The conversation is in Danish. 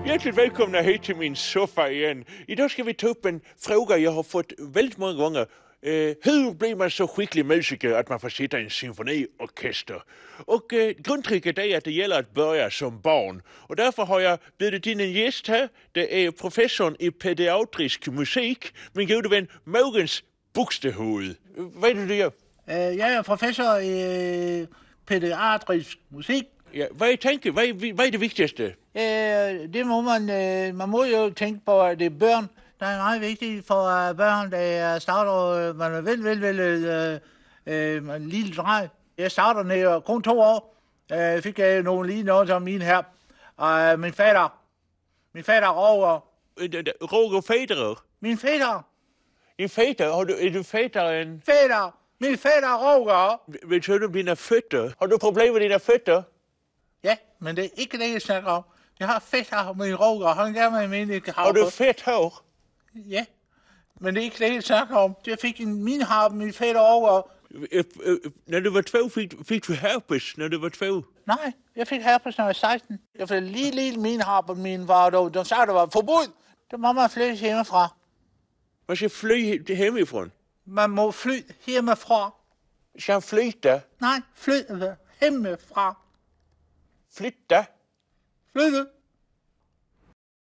Hjärtligt välkomna hit till min soffa igen. Idag ska vi ta upp en fråga jag har fått väldigt många gånger. Hur blir man så skicklig musiker att man får sitta i en symfoniorkester? Och grundtricket är att det gäller att börja som barn. Och därför har jag bjudit in en gäst här. Det är professorn i pediatrisk musik, min gode vän Mogens Buxtehude. Vad är det du gör? Jeg er professor i pædiatrisk musik. Ja, hvad er tanken? Hvad er det vigtigste? Det må man må jo tænke på, at det er børn, der er meget vigtigt for børn, der starter, man er en lille dreng. Jeg starter ned kun 2 år. Fik jeg lige noget som min her. Og min fader, Roger. Roger Federer? Min fader. En fader? Er du fader end? Fader. Min fader Roger. Ved du om dine fødder? Har du problemer med dine fødder? Ja, men det er ikke det, jeg snakker om. Jeg har fedt hår med Roger. Han gav mig min ikke hår. Har du fedt hår? Ja, men det er ikke det, jeg snakker om. Jeg fik min hår med fedt Roger. Når du var 2, fik du herpes, når du var 2? Nej, jeg fik herpes, når jeg var 16. Jeg fik lige min hår på min var, de sagde, det var forbudt. Det må man flytte hjemmefra. Man skal fly hjemmefra? Man må flytte hjemmefra. Skal han flytte? Nej, flytte hjemmefra. Flytte? Flytte.